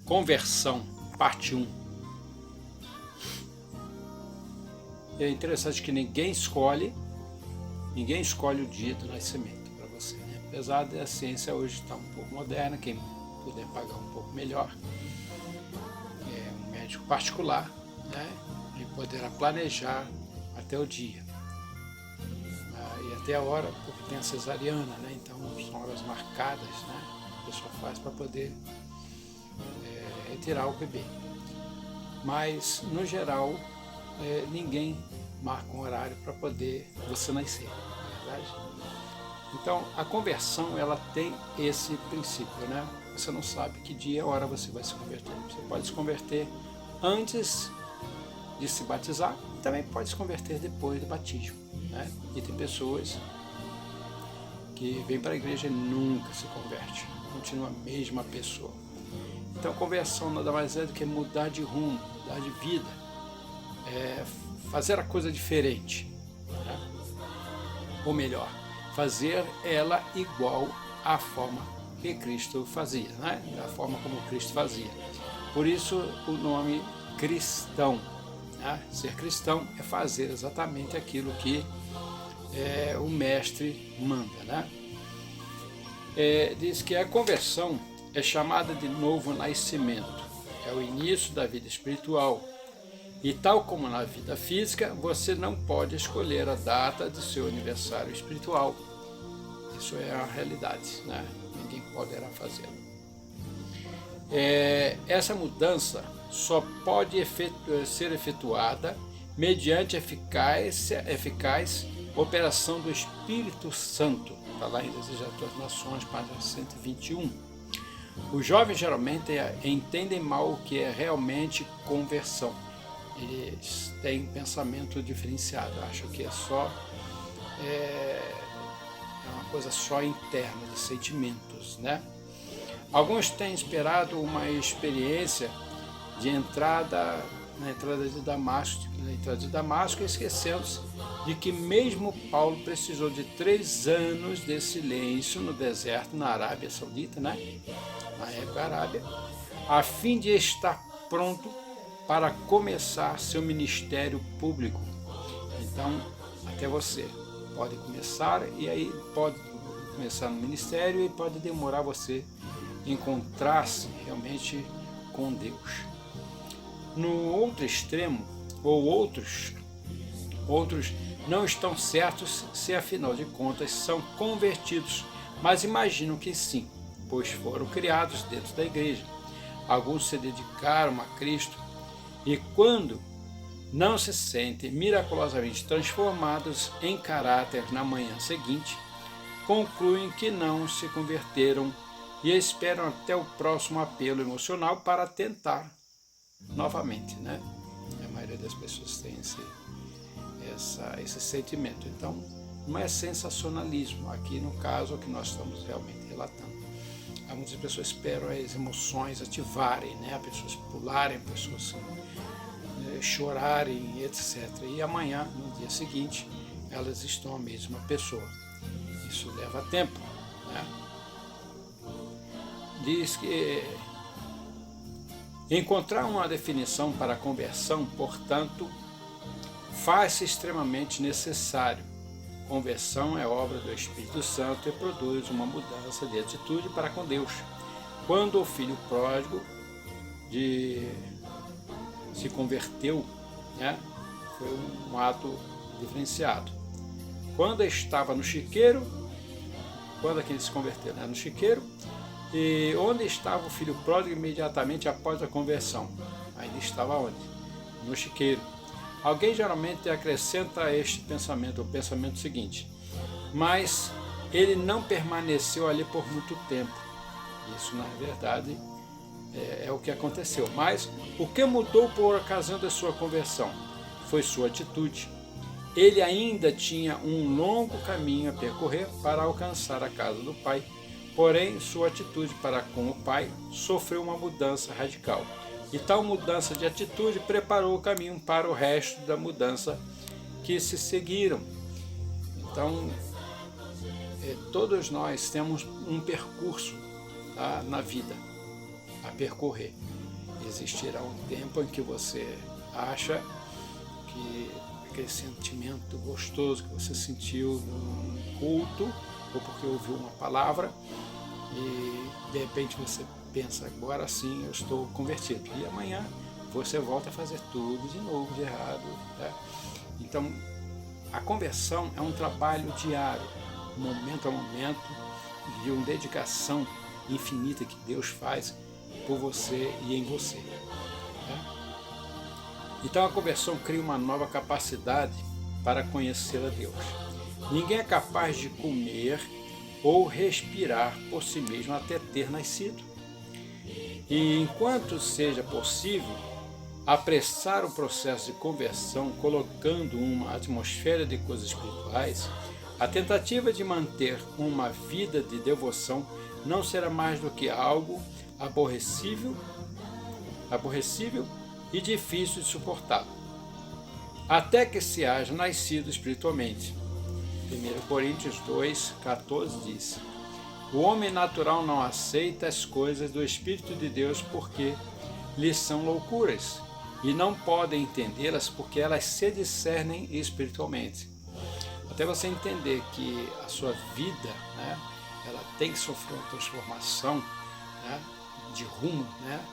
Conversão, parte 1. É interessante que ninguém escolhe o dia do nascimento para você, né? Apesar da ciência hoje estar um pouco moderna, quem puder pagar um pouco melhor, um médico particular, né? Ele poderá planejar até o dia e até a hora, porque tem a cesariana, né? Então são horas marcadas, né? A pessoa faz para poder retirar o bebê. Mas no geral ninguém marca um horário para poder você nascer, não é verdade? Então a conversão, ela tem esse princípio, né? Você não sabe que dia e hora você vai se converter. Você pode se converter antes de se batizar e também pode se converter depois do batismo, né? E tem pessoas que vêm para a igreja e nunca se converte, continua a mesma pessoa. Então conversão nada mais é do que mudar de rumo, mudar de vida, fazer a coisa diferente, né? Ou melhor, fazer ela igual à forma que Cristo fazia, né? Da forma como Cristo fazia. Por isso o nome cristão, né? Ser cristão é fazer exatamente aquilo que o mestre manda, né? Diz que a conversão é chamada de novo nascimento, é o início da vida espiritual. E tal como na vida física, você não pode escolher a data de seu aniversário espiritual. Isso é a realidade, né? Ninguém poderá fazê-lo. Essa mudança só pode ser efetuada mediante eficaz operação do Espírito Santo. Está lá em Desejo a Todas as Nações, página 121. Os jovens geralmente entendem mal o que é realmente conversão. Eles têm um pensamento diferenciado, acham que é uma coisa só interna, de sentimentos, né? Alguns têm esperado uma experiência de entrada de Damasco, esquecendo-se de que mesmo Paulo precisou de 3 anos de silêncio no deserto, na Arábia Saudita, né? Na época Arábia, a fim de estar pronto para começar seu ministério público. Então, até você pode começar, e aí pode começar no ministério e pode demorar você encontrar-se realmente com Deus. No outro extremo, ou outros não estão certos se afinal de contas são convertidos, mas imaginam que sim, pois foram criados dentro da igreja. Alguns se dedicaram a Cristo e quando não se sentem miraculosamente transformados em caráter na manhã seguinte, concluem que não se converteram e esperam até o próximo apelo emocional para tentar novamente, né? A maioria das pessoas tem esse sentimento. Então, não é sensacionalismo. Aqui, no caso, o que nós estamos realmente relatando. Muitas pessoas esperam as emoções ativarem, né? As pessoas pularem, pessoas chorarem, etc. E amanhã, no dia seguinte, elas estão a mesma pessoa. Isso leva tempo, né? Diz que encontrar uma definição para a conversão, portanto, faz-se extremamente necessário. Conversão é obra do Espírito Santo e produz uma mudança de atitude para com Deus. Quando o filho pródigo se converteu, né, foi um ato diferenciado. Quando estava no chiqueiro, quando aquele se converteu, né, no chiqueiro, e onde estava o filho pródigo imediatamente após a conversão? Ainda estava onde? No chiqueiro. Alguém geralmente acrescenta a este pensamento, o pensamento seguinte: mas ele não permaneceu ali por muito tempo. Isso, na verdade, é o que aconteceu. Mas o que mudou por ocasião da sua conversão? Foi sua atitude. Ele ainda tinha um longo caminho a percorrer para alcançar a casa do Pai. Porém, sua atitude para com o Pai sofreu uma mudança radical. E tal mudança de atitude preparou o caminho para o resto da mudança que se seguiram. Então, todos nós temos um percurso, tá, na vida a percorrer. existirá um tempo em que você acha que aquele sentimento gostoso que você sentiu no culto, ou porque ouviu uma palavra, e de repente você pensa, agora sim eu estou convertido. E amanhã você volta a fazer tudo de novo, de errado. Né? Então, a conversão é um trabalho diário, momento a momento, de uma dedicação infinita que Deus faz por você e em você. Né? Então a conversão cria uma nova capacidade para conhecer a Deus. Ninguém é capaz de comer ou respirar por si mesmo até ter nascido. E enquanto seja possível, apressar o processo de conversão colocando uma atmosfera de coisas espirituais, a tentativa de manter uma vida de devoção não será mais do que algo aborrecível e difícil de suportar, até que se haja nascido espiritualmente. 1 Coríntios 2, 14 diz: o homem natural não aceita as coisas do Espírito de Deus porque lhes são loucuras, e não podem entendê-las porque elas se discernem espiritualmente. Até você entender que a sua vida, né, ela tem que sofrer uma transformação, né, de rumo, né,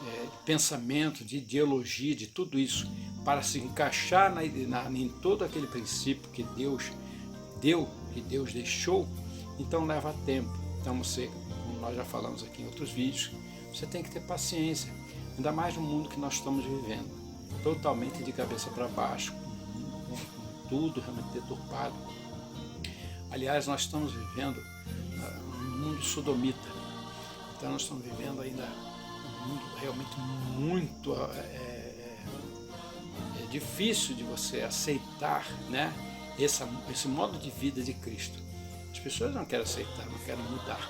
de pensamento, de ideologia, de tudo isso, para se encaixar em todo aquele princípio que Deus deu, que Deus deixou, então leva tempo. Então você, como nós já falamos aqui em outros vídeos, você tem que ter paciência, ainda mais no mundo que nós estamos vivendo, totalmente de cabeça para baixo, com tudo realmente deturpado. Aliás, nós estamos vivendo um mundo sodomita, então nós estamos vivendo ainda um mundo realmente muito difícil de você aceitar, né, esse modo de vida de Cristo. As pessoas não querem aceitar, não querem mudar.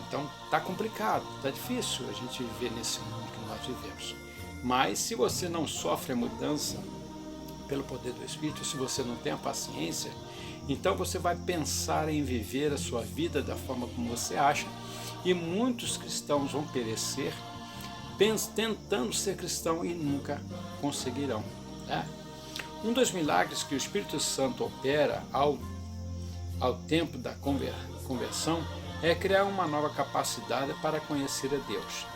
Então está complicado, está difícil a gente viver nesse mundo que nós vivemos. Mas se você não sofre a mudança pelo poder do Espírito, se você não tem a paciência, então você vai pensar em viver a sua vida da forma como você acha, e muitos cristãos vão perecer tentando ser cristão e nunca conseguirão. Né? Um dos milagres que o Espírito Santo opera ao tempo da conversão é criar uma nova capacidade para conhecer a Deus.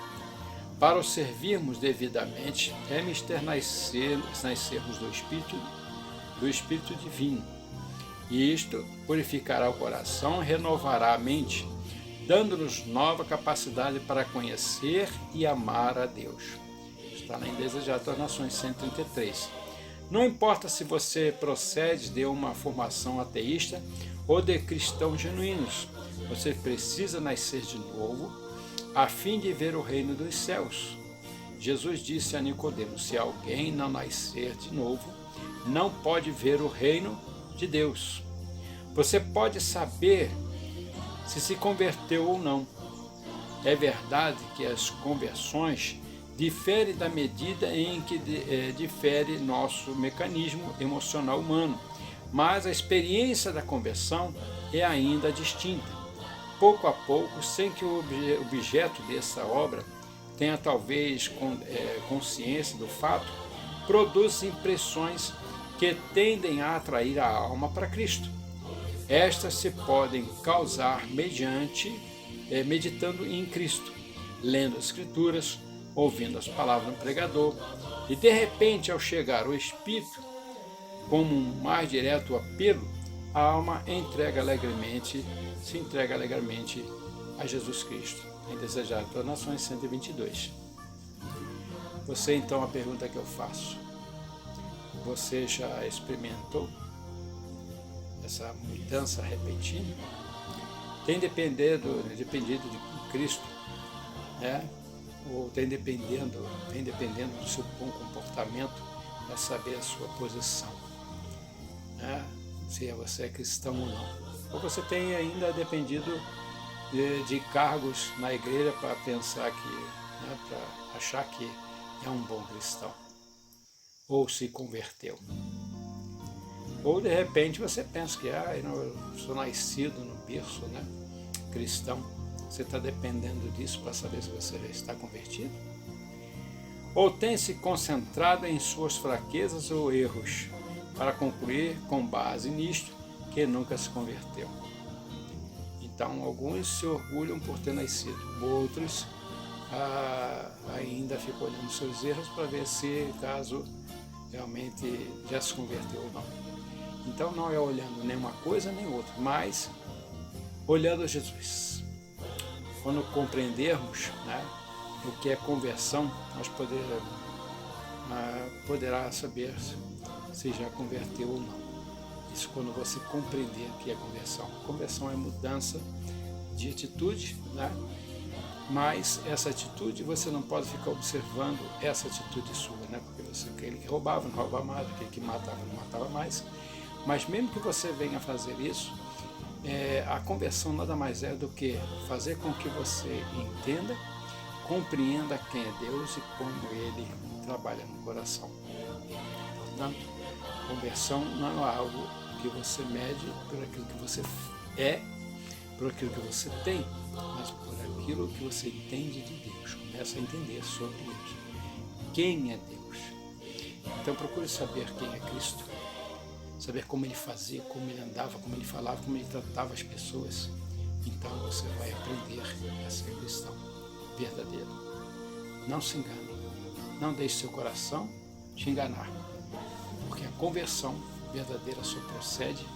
Para o servirmos devidamente, é mister nascermos do Espírito Divino. E isto purificará o coração, renovará a mente, dando-nos nova capacidade para conhecer e amar a Deus. Está na Indesejado das Nações 133. Não importa se você procede de uma formação ateísta ou de cristãos genuínos, você precisa nascer de novo a fim de ver o reino dos céus. Jesus disse a Nicodemos: se alguém não nascer de novo, não pode ver o reino de Deus. Você pode saber se converteu ou não. É verdade que as conversões diferem da medida em que difere nosso mecanismo emocional humano, mas a experiência da conversão é ainda distinta. Pouco a pouco, sem que o objeto dessa obra tenha talvez consciência do fato, produz impressões que tendem a atrair a alma para Cristo. Estas se podem causar meditando em Cristo, lendo as Escrituras, ouvindo as palavras do pregador, e de repente, ao chegar o Espírito, como um mais direto apelo, a alma se entrega alegremente a Jesus Cristo. Em Desejado pelas Nações 122. Você, então, a pergunta que eu faço: você já experimentou essa mudança repentina? Tem dependido de Cristo, né? Ou tem dependendo do seu bom comportamento para saber a sua posição, né? Se você é cristão ou não. Ou você tem ainda dependido de cargos na igreja para pensar que, né, para achar que é um bom cristão, ou se converteu. Ou de repente você pensa que eu sou nascido no berço, né, cristão. Você está dependendo disso para saber se você já está convertido? Ou tem se concentrado em suas fraquezas ou erros, para concluir, com base nisto, que nunca se converteu. Então, alguns se orgulham por ter nascido, outros ainda ficam olhando seus erros para ver se, caso realmente já se converteu ou não. Então, não é olhando nem uma coisa nem outra, mas olhando Jesus. Quando compreendermos, né, o que é conversão, nós poderá saber se já converteu ou não. Isso quando você compreender o que é conversão. Conversão é mudança de atitude, né? Mas essa atitude você não pode ficar observando essa atitude sua, né? Porque aquele que roubava não roubava mais, aquele que matava não matava mais. Mas mesmo que você venha fazer isso, a conversão nada mais é do que fazer com que você entenda, compreenda quem é Deus e como Ele trabalha no coração. Portanto, conversão não é algo que você mede por aquilo que você é, por aquilo que você tem, mas por aquilo que você entende de Deus. Começa a entender sobre Deus. Quem é Deus? Então procure saber quem é Cristo, saber como Ele fazia, como Ele andava, como Ele falava, como Ele tratava as pessoas. Então você vai aprender a ser cristão verdadeiro. Não se engane, não deixe seu coração te enganar, porque a conversão verdadeira só procede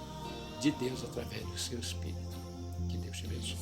de Deus através do seu Espírito. Que Deus te abençoe.